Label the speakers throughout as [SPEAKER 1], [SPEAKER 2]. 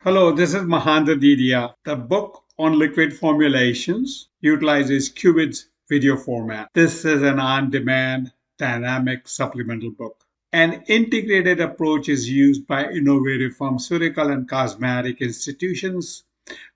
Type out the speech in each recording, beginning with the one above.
[SPEAKER 1] Hello, this is Mahendra Didia. The book on liquid formulations utilizes Qubit's video format. This is an on-demand dynamic supplemental book. An integrated approach is used by innovative pharmaceutical and cosmetic institutions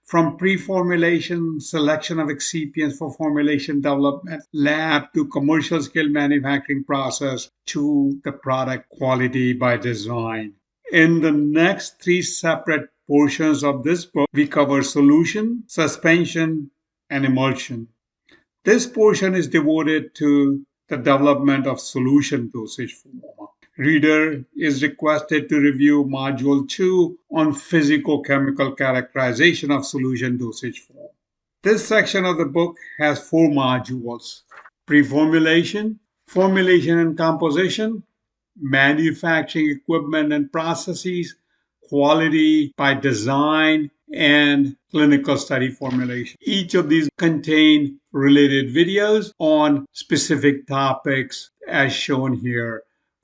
[SPEAKER 1] from pre-formulation, selection of excipients for formulation development, lab to commercial scale manufacturing process to the product quality by design. In the next three separate portions of this book, we cover solution, suspension, and emulsion. This portion is devoted to the development of solution dosage form. Reader is requested to review Module 2 on physicochemical characterization of solution dosage form. This section of the book has four modules: preformulation, formulation and composition, manufacturing equipment and processes, quality by design, and clinical study formulation. Each of these contain related videos on specific topics as shown here,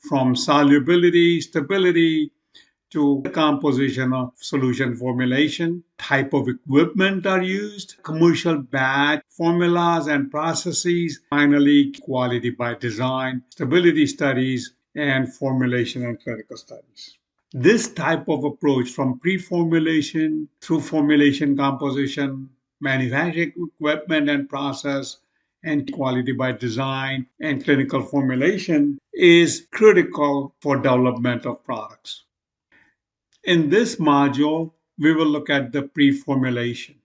[SPEAKER 1] from solubility, stability, to the composition of solution formulation, type of equipment are used, commercial batch formulas and processes, finally quality by design, stability studies, and formulation and clinical studies. This type of approach, from pre-formulation through formulation composition, manufacturing equipment and process, and quality by design and clinical formulation, is critical for development of products. In this module, we will look at the pre-formulation.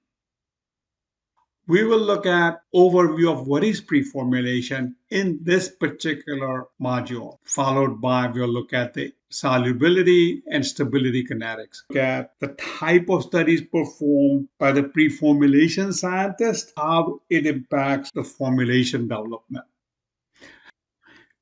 [SPEAKER 1] We will look at overview of what is pre-formulation in this particular module, followed by we'll look at the solubility and stability kinetics. Look at the type of studies performed by the pre-formulation scientist, how it impacts the formulation development.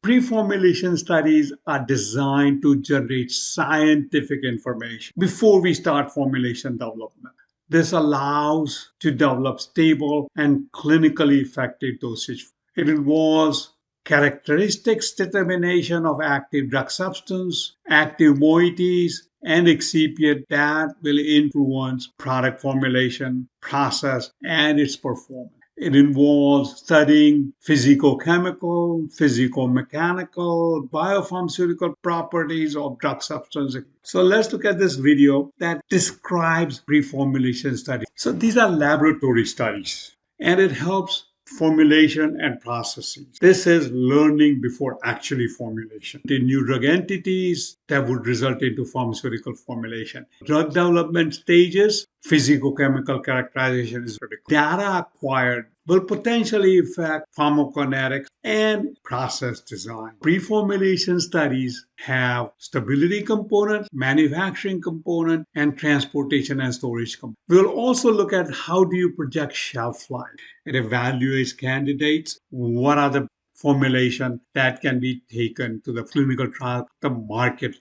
[SPEAKER 1] Pre-formulation studies are designed to generate scientific information before we start formulation development. This allows to develop stable and clinically effective dosage. It involves characteristics determination of active drug substance, active moieties, and excipient that will influence product formulation, process, and its performance. It involves studying physicochemical, physico-mechanical, biopharmaceutical properties of drug substances. So let's look at this video that describes pre-formulation studies. So these are laboratory studies, and it helps formulation and processes. This is learning before actually formulation. The new drug entities that would result into pharmaceutical formulation. Drug development stages, physicochemical characterization is critical. Data acquired will potentially affect pharmacokinetics and process design. Pre-formulation studies have stability component, manufacturing component, and transportation and storage component. We'll also look at how do you project shelf life. It evaluates candidates. What are the formulation that can be taken to the clinical trial, the market.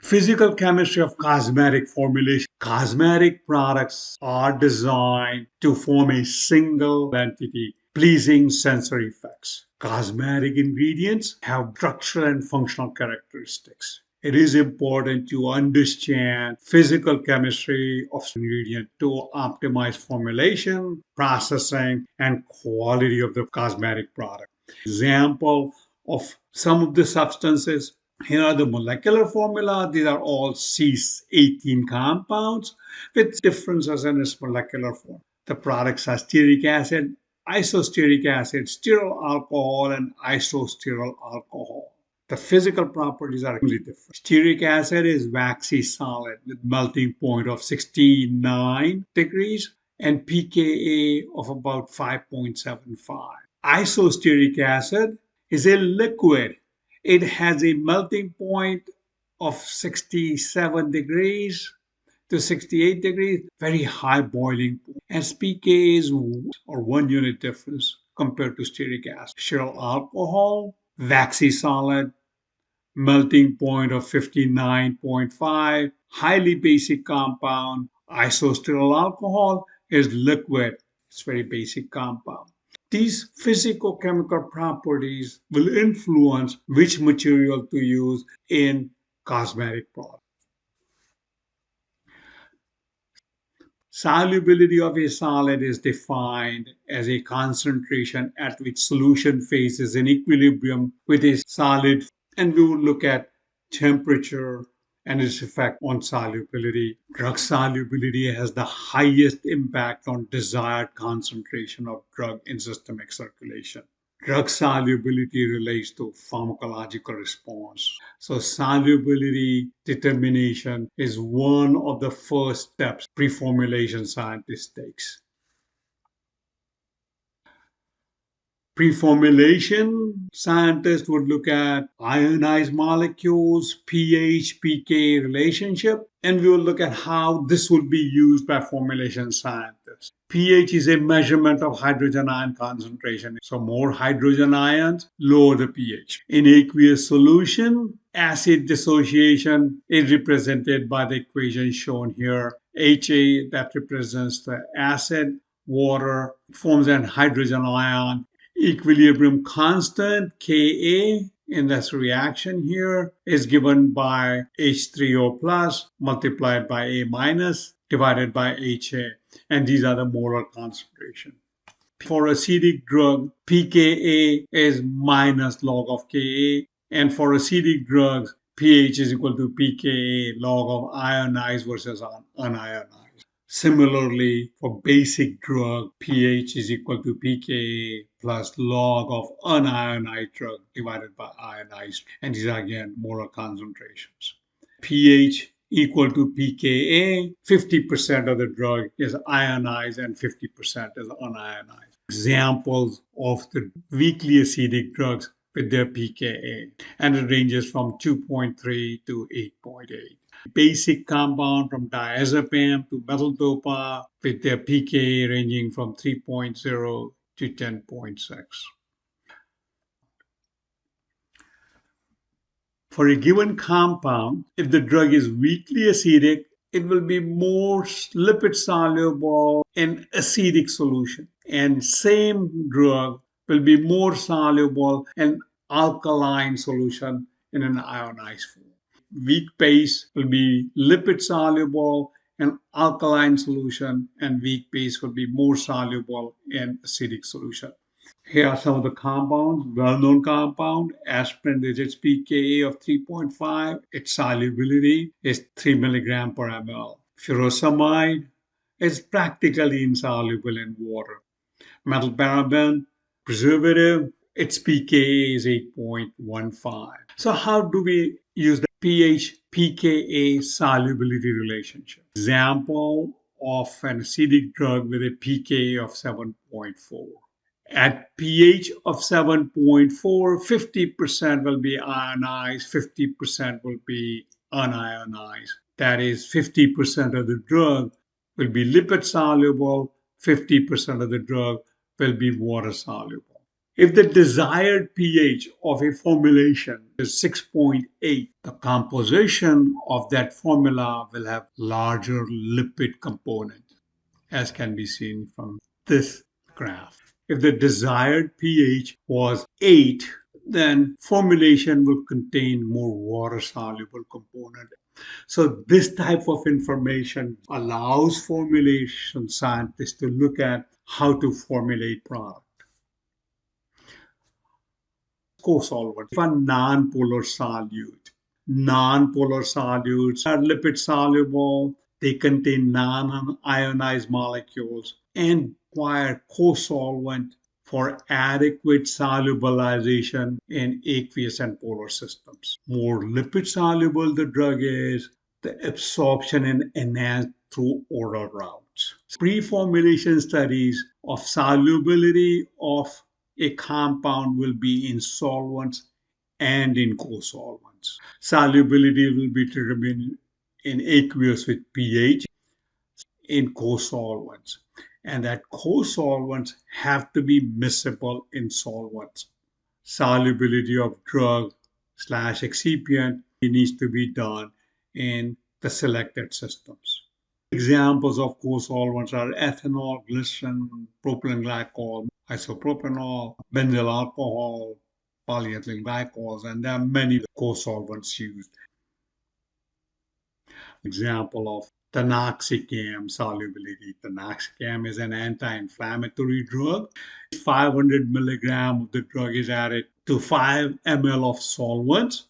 [SPEAKER 1] Physical chemistry of cosmetic formulation. Cosmetic products are designed to form a single entity, pleasing sensory effects. Cosmetic ingredients have structural and functional characteristics. It is important to understand physical chemistry of ingredient to optimize formulation, processing, and quality of the cosmetic product. Example of some of the substances. Here are the molecular formula. These are all C18 compounds with differences in its molecular form. The products are stearic acid, isostearic acid, stearyl alcohol, and isostearyl alcohol. The physical properties are really different. Stearic acid is waxy solid with melting point of 69 degrees and pKa of about 5.75. Isostearic acid is a liquid. It has a melting point of 67 degrees to 68 degrees, very high boiling point. As pKa is 1 unit difference compared to stearic acid. Stearyl alcohol, waxy solid, melting point of 59.5, highly basic compound. Isostearyl alcohol is liquid. It's very basic compound. These physicochemical properties will influence which material to use in cosmetic products. Solubility of a solid is defined as a concentration at which solution phase is in equilibrium with a solid, and we will look at temperature and its effect on solubility. Drug solubility has the highest impact on desired concentration of drug in systemic circulation. Drug solubility relates to pharmacological response. So, solubility determination is one of the first steps preformulation scientists takes. Preformulation scientists would look at ionized molecules, pH, pK relationship, and we will look at how this would be used by formulation scientists. pH is a measurement of hydrogen ion concentration. So more hydrogen ions, lower the pH. In aqueous solution, acid dissociation is represented by the equation shown here. HA, that represents the acid, water forms an hydrogen ion. Equilibrium constant Ka in this reaction here is given by H3O plus multiplied by A minus divided by HA, and these are the molar concentration. For acidic drug, pKa is minus log of Ka, and for acidic drugs, pH is equal to pKa log of ionized versus unionized. Similarly, for basic drug, pH is equal to pKa plus log of unionized drug divided by ionized. And these are again molar concentrations. pH equal to pKa, 50% of the drug is ionized and 50% is unionized. Examples of the weakly acidic drugs with their pKa, and it ranges from 2.3 to 8.8. Basic compound from diazepam to methyl dopa with their pKa ranging from 3.0 to 10.6. For a given compound, if the drug is weakly acidic, it will be more lipid soluble in acidic solution, and same drug will be more soluble in alkaline solution in an ionized form. Weak base will be lipid soluble in alkaline solution, and weak base will be more soluble in acidic solution. Here are some of the compounds. Well-known compound, aspirin is its pKa of 3.5. Its solubility is 3 milligram per ml. Furosemide is practically insoluble in water. Methylparaben, preservative, its pKa is 8.15. So how do we use the pH pKa solubility relationship? Example of an acidic drug with a pKa of 7.4. At pH of 7.4, 50% will be ionized, 50% will be unionized. That is, 50% of the drug will be lipid soluble, 50% of the drug will be water soluble. If the desired pH of a formulation is 6.8, the composition of that formula will have larger lipid component, as can be seen from this graph. If the desired pH was 8, then formulation will contain more water-soluble component. So this type of information allows formulation scientists to look at how to formulate product. Co-solvent, a non-polar solute. Non-polar solutes are lipid soluble. They contain non-ionized molecules and require co-solvent for adequate solubilization in aqueous and polar systems. More lipid soluble the drug is, the absorption is enhanced through oral routes. Pre-formulation studies of solubility of a compound will be in solvents and in co-solvents. Solubility will be determined in aqueous with pH, in co-solvents, and that co-solvents have to be miscible in solvents. Solubility of drug slash excipient needs to be done in the selected systems. Examples of co-solvents are ethanol, glycerin, propylene glycol, isopropanol, benzyl alcohol, polyethylene glycols, and there are many co-solvents used. Example of tanoxicam solubility. Tanoxicam is an anti-inflammatory drug. 500 milligram of the drug is added to 5 ml of solvent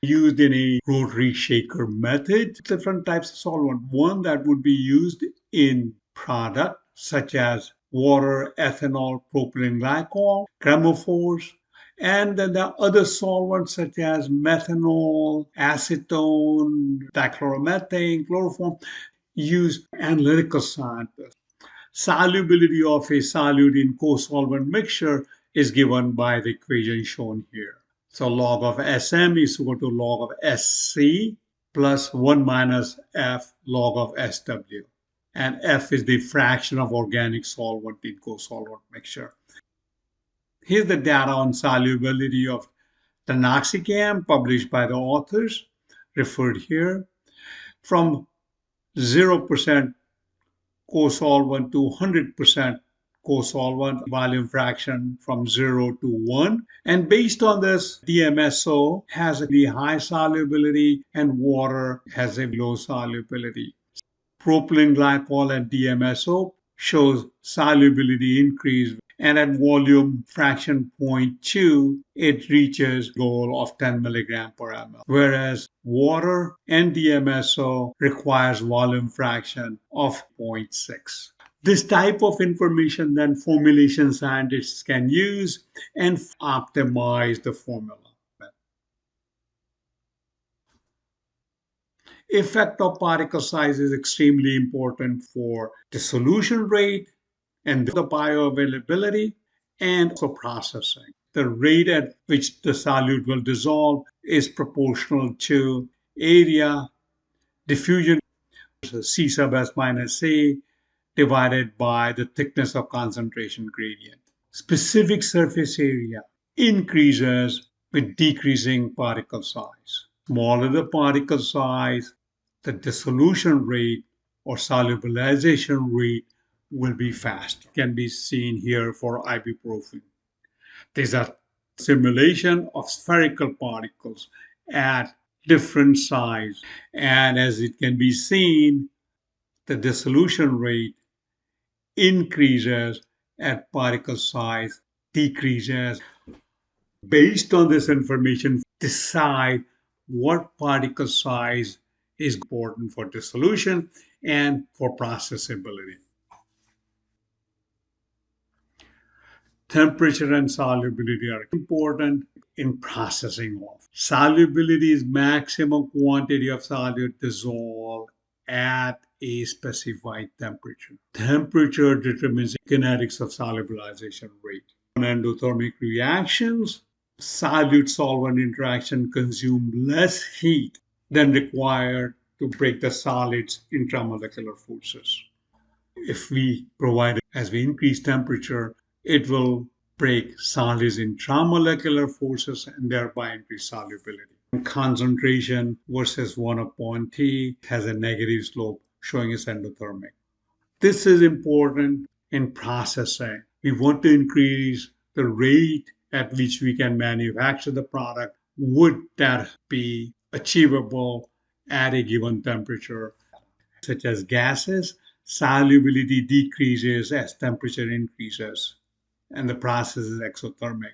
[SPEAKER 1] used in a rotary shaker method. Different types of solvent. One that would be used in product such as water, ethanol, propylene glycol, chromophores, and then there are other solvents such as methanol, acetone, dichloromethane, chloroform, used analytical scientists. Solubility of a solute in co-solvent mixture is given by the equation shown here. So log of Sm is equal to log of Sc plus 1 minus F log of Sw. And F is the fraction of organic solvent in co-solvent mixture. Here's the data on solubility of tanoxicam published by the authors, referred here. From 0% co-solvent to 100% co-solvent, volume fraction from 0 to 1. And based on this, DMSO has a high solubility and water has a low solubility. Propylene glycol and DMSO shows solubility increase, and at volume fraction zero point 0.2 it reaches goal of 10 milligram per ml, whereas water and DMSO requires volume fraction of 0.6. This type of information then formulation scientists can use and optimize the formula. Effect of particle size is extremely important for the solution rate and the bioavailability and also processing. The rate at which the solute will dissolve is proportional to area diffusion, C sub S minus C, divided by the thickness of concentration gradient. Specific surface area increases with decreasing particle size. Smaller the particle size, the dissolution rate or solubilization rate will be fast. Can be seen here for ibuprofen. These are simulation of spherical particles at different size. And as it can be seen, the dissolution rate increases at particle size decreases. Based on this information, decide what particle size is important for dissolution and for processability. Temperature and solubility are important in processing of. Solubility is maximum quantity of solute dissolved at a specified temperature. Temperature determines kinetics of solubilization rate. On endothermic reactions, solute solvent interaction consume less heat than required to break the solids intramolecular forces. If we provide, as we increase temperature, it will break solids intramolecular forces and thereby increase solubility. Concentration versus 1 upon T has a negative slope showing it's endothermic. This is important in processing. We want to increase the rate at which we can manufacture the product. Would that be achievable at a given temperature? Such as gases, solubility decreases as temperature increases, and the process is exothermic.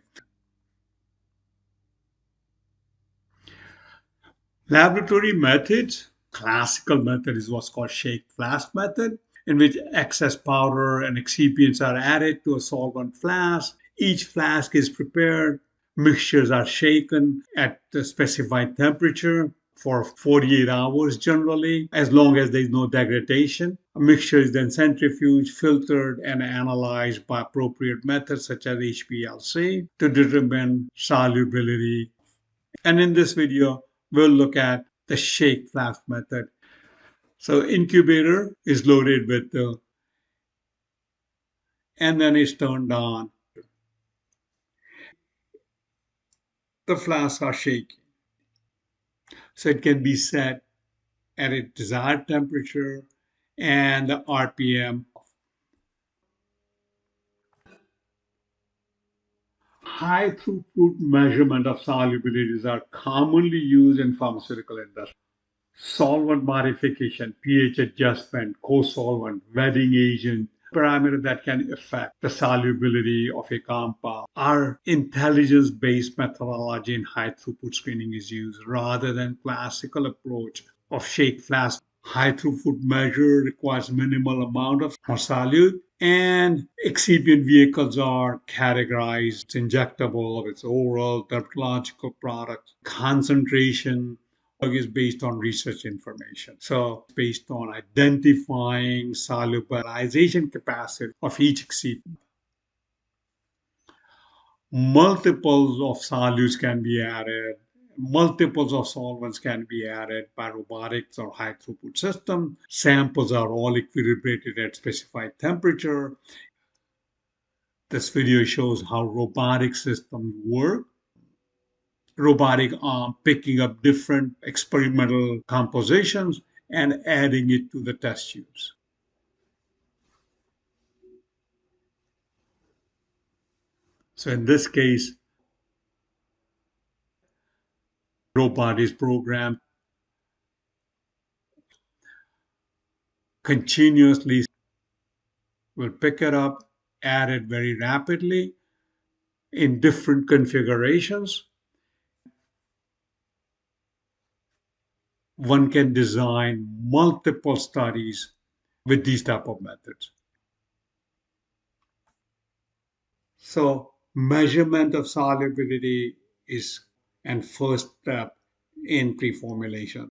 [SPEAKER 1] Laboratory methods, classical method is what's called shake flask method, in which excess powder and excipients are added to a solvent flask. Each flask is prepared, mixtures are shaken at the specified temperature for 48 hours generally, as long as there is no degradation. A mixture is then centrifuged, filtered, and analyzed by appropriate methods such as HPLC to determine solubility. And in this video, we'll look at the shake flask method. So incubator is loaded with the, and then it's turned on. The flasks are shaking. So it can be set at a desired temperature and the RPM. High throughput measurement of solubilities are commonly used in pharmaceutical industry. Solvent modification, pH adjustment, co-solvent, wedding agent, parameter that can affect the solubility of a compound. Our intelligence-based methodology in high throughput screening is used rather than classical approach of shake flask. High throughput measure requires minimal amount of solute, and excipient vehicles are categorized. It's injectable, it's oral, dermatological products. Concentration is based on research information. So it's based on identifying solubilization capacity of each excipient. Multiples of solutes can be added. Multiples of solvents can be added by robotics or high throughput system. Samples are all equilibrated at specified temperature. This video shows how robotic systems work. Robotic arm picking up different experimental compositions and adding it to the test tubes. So in this case, robot is programmed continuously, will pick it up, add it very rapidly in different configurations. One can design multiple studies with these type of methods. So measurement of solubility is and first step in preformulation.